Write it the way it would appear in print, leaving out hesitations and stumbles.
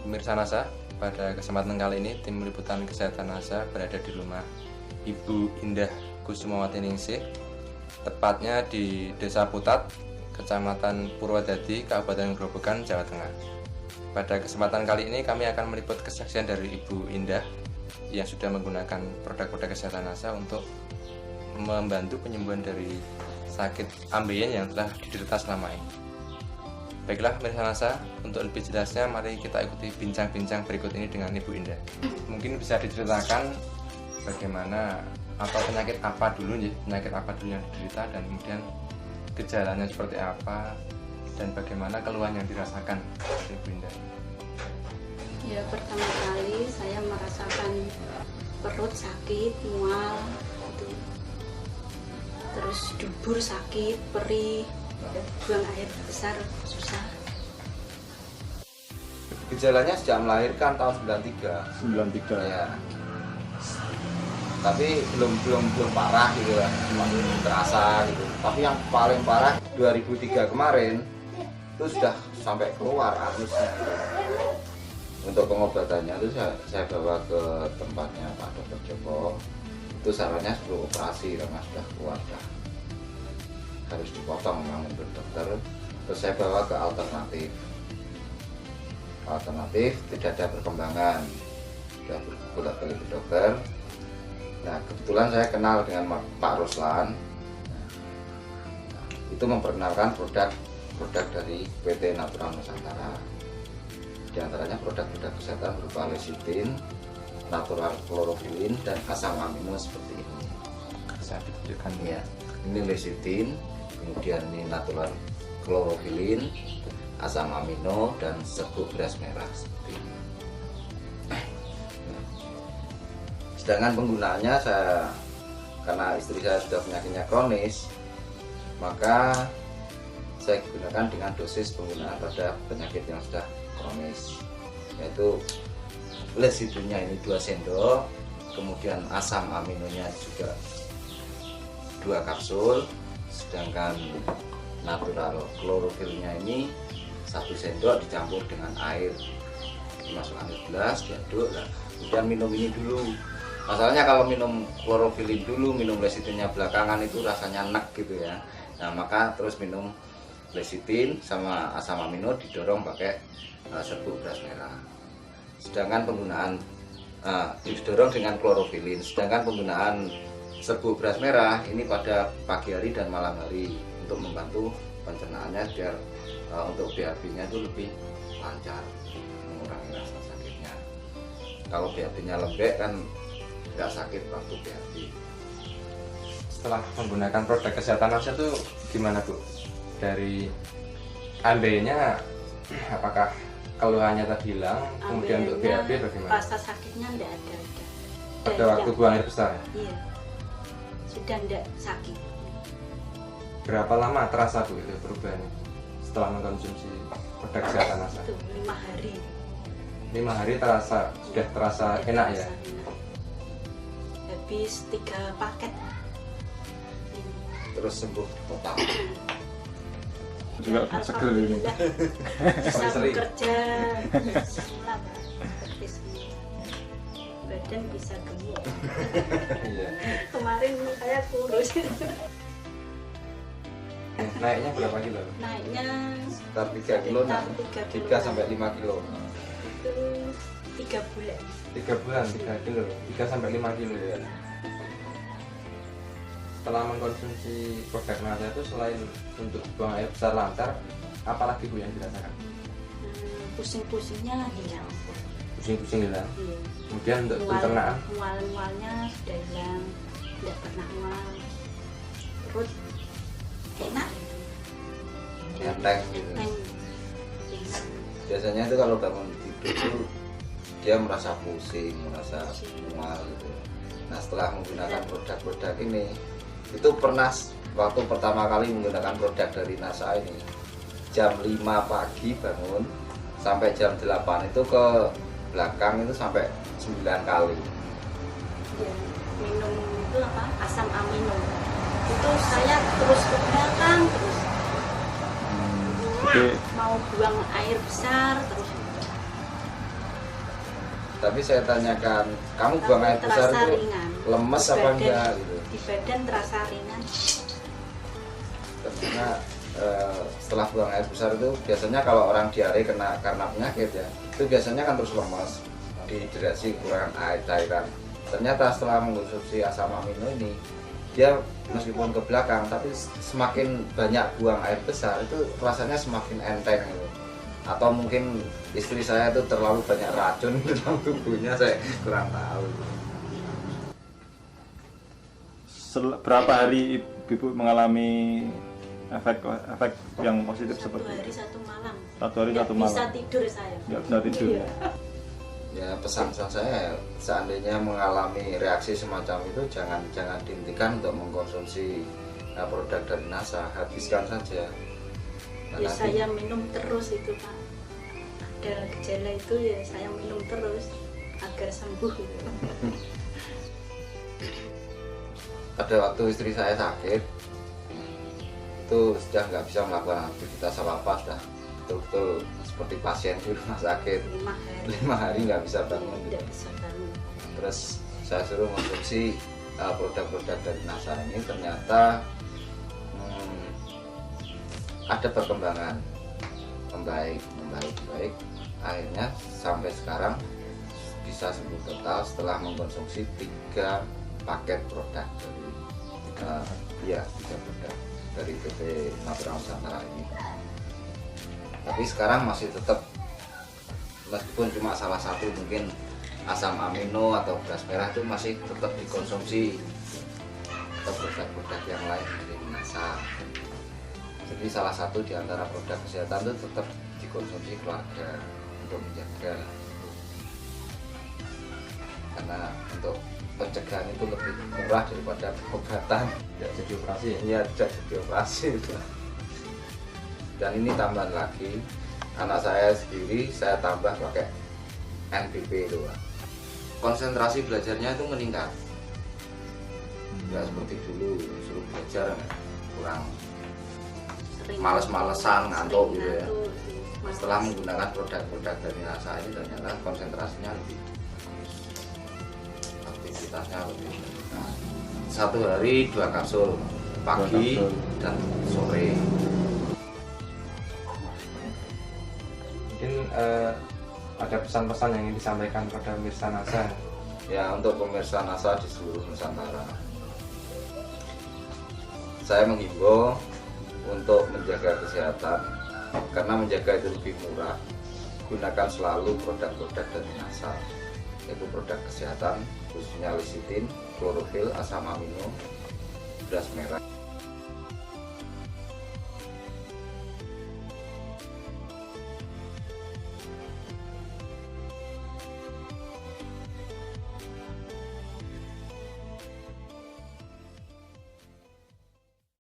Pemirsa NASA, pada kesempatan kali ini tim liputan kesehatan NASA berada di rumah Ibu Indah Kusumawati Ningsih, tepatnya di Desa Putat, Kecamatan Purwodadi, Kabupaten Grobogan, Jawa Tengah. Pada kesempatan kali ini kami akan meliput kesaksian dari Ibu Indah yang sudah menggunakan produk-produk kesehatan NASA untuk membantu penyembuhan dari sakit ambeien yang telah diderita selama ini. Baiklah pemirsa NASA, untuk lebih jelasnya mari kita ikuti bincang-bincang berikut ini dengan Ibu Indah. Mungkin bisa diceritakan bagaimana atau penyakit apa dulu yang diderita, dan kemudian gejalanya seperti apa dan bagaimana keluhan yang dirasakan oleh Ibu Indah. Ya, pertama kali saya merasakan perut sakit, mual, gitu. Terus dubur sakit, perih, buang air besar susah. Gejalanya sejak melahirkan tahun 93 ya. Tapi belum parah gitu lah, masih terasa gitu. Tapi yang paling parah 2003 kemarin itu sudah sampai keluar anusnya gitu. Untuk pengobatannya itu saya bawa ke tempatnya Pak Dr. Joko. Itu sarannya perlu operasi karena sudah keluar, harus dipotong memang menurut dokter. Terus saya bawa ke alternatif tidak ada perkembangan, sudah bolak-balik ke dokter. Nah, kebetulan saya kenal dengan Pak Ruslan. Nah, itu memperkenalkan produk dari PT Natural Nusantara. Di antaranya produk-produk kesehatan berupa lecithin, natural chlorophylline, dan asam amino seperti ini. Bisa ditunjukkan Ya, ini lecithin, kemudian ini natural chlorophylline, asam amino, dan serbuk beras merah seperti ini. Sedangkan penggunaannya karena istri saya sudah penyakitnya kronis, maka saya gunakan dengan dosis penggunaan pada penyakit yang sudah kronis, yaitu lecithinnya ini 2 sendok, kemudian asam aminonya juga 2 kapsul, sedangkan natural chlorophylnya ini 1 sendok dicampur dengan air, dimasukkan ke gelas, diaduk, kemudian minum ini dulu. Masalahnya kalau minum chlorophylline dulu, minum lecithinnya belakangan itu rasanya enak gitu ya. Nah, maka terus minum lecithin sama asam amino didorong pakai serbuk beras merah. Sedangkan penggunaan didorong dengan chlorophylline. Sedangkan penggunaan serbuk beras merah ini pada pagi hari dan malam hari untuk membantu pencernaannya biar untuk BAB-nya itu lebih lancar, mengurangi rasa sakitnya. Kalau BAB-nya lembek kan nggak sakit waktu BAB. Setelah menggunakan produk kesehatan NASA itu gimana Bu? Dari ambeinya apakah keluhannya terhilang? Kemudian untuk BAB bagaimana? Rasa sakitnya enggak ada. Pada waktu buang air besar? Iya, sudah enggak sakit. Berapa lama terasa Bu itu perubahannya setelah mengkonsumsi produk kesehatan NASA? Itu 5 hari. 5 hari sudah terasa enak ya? Enak. Habis 3 paket. Terus sembuh total. Juga seger ini. Bisa Sering. bekerja semula, Pak. Seperti semula. Badan bisa gemuk. Iya. Kemarin saya kurus. Naiknya berapa kilo? Naiknya Sekitar 3 kilo, sekitar 3 sampai 5 kilo. itu 3 bulan. 3 bulan, 3 kilo, 3 sampai 5 kilo ya. Setelah mengkonsumsi produk NASA itu selain untuk buang air besar lancar, apalagi Bu yang dirasakan? Pusing-pusingnya hilang. Pusing-pusing hilang. Iya. Kemudian untuk pencernaan? Mual-mualnya sudah hilang, tidak pernah mual. Perut enak gitu. Enteng gitu. Enteng. Biasanya itu kalau bangun tidur itu dia merasa pusing, merasa mual gitu. Nah, setelah menggunakan produk-produk ini, itu pernah waktu pertama kali menggunakan produk dari NASA ini, jam 5 pagi bangun sampai jam 8 itu ke belakang itu sampai 9 kali. Ya, minum itu apa? Asam amino. Itu saya terus ke belakang terus. Jadi Mau buang air besar terus. Tapi saya tanyakan, kamu buang air besar terasa itu ringan. lemes Di apa badan- enggak gitu. Di badan terasa ringan. Karena setelah buang air besar itu biasanya kalau orang diare karena penyakit ya, itu biasanya kan terus lemas, dehidrasi, kekurangan air, cairan. Ternyata setelah mengkonsumsi asam amino ini, dia meskipun ke belakang tapi semakin banyak buang air besar itu rasanya semakin enteng gitu. Atau mungkin istri saya itu terlalu banyak racun dalam tubuhnya, saya kurang tahu. Berapa hari ibu mengalami efek yang positif Satu seperti hari itu? satu malam. Satu hari Nggak satu malam. bisa tidur saya. Nggak bisa tidur. Iya. Ya pesan saya, seandainya mengalami reaksi semacam itu jangan dihentikan untuk mengkonsumsi produk dari NASA, habiskan saja. Nah, Ya, nanti- saya minum terus itu Pak. Ada gejala itu ya saya minum terus agar sembuh gitu. pada waktu istri saya sakit itu sudah nggak bisa melakukan aktivitas apa-apa, sudah betul-betul seperti pasien di rumah sakit. 5 hari. 5 hari nggak bisa bangun. Tidak bisa bangun. Terus saya suruh konsumsi produk-produk dari NASA ini, ternyata ada perkembangan membaik. Akhirnya sampai sekarang bisa sembuh total setelah mengkonsumsi 3 paket produk dari 3 produk dari PT Natural Nusantara ini. Tapi sekarang masih tetap, meskipun cuma salah satu mungkin asam amino atau beras merah itu masih tetap dikonsumsi, atau produk-produk yang lain dari NASA. Jadi salah satu di antara produk kesehatan itu tetap dikonsumsi keluarga untuk menjaga, karena untuk pencegahan itu lebih murah daripada pengobatan. Tidak jadi operasi ya? Iya, tidak jadi operasi itu. Dan ini tambahan lagi, anak saya sendiri saya tambah pakai NPP itu, Pak. Konsentrasi belajarnya itu meningkat, nggak seperti dulu suruh belajar kurang Sering males-malesan, ngantuk gitu ya. ngantuk, males. Setelah menggunakan produk-produk dari NASA ini ternyata konsentrasinya lebih bagus, aktivitasnya lebih meningkat. 1 hari 2 kapsul, pagi 2 kapsul. dan sore. Mungkin ada pesan-pesan yang ingin disampaikan pada pemirsa NASA. Ya, untuk pemirsa NASA di seluruh Nusantara, saya menghimbau untuk menjaga kesehatan, karena menjaga itu lebih murah. Gunakan selalu produk-produk dari NASA, yaitu produk kesehatan khususnya lecithin, klorofil, asam amino, beras merah.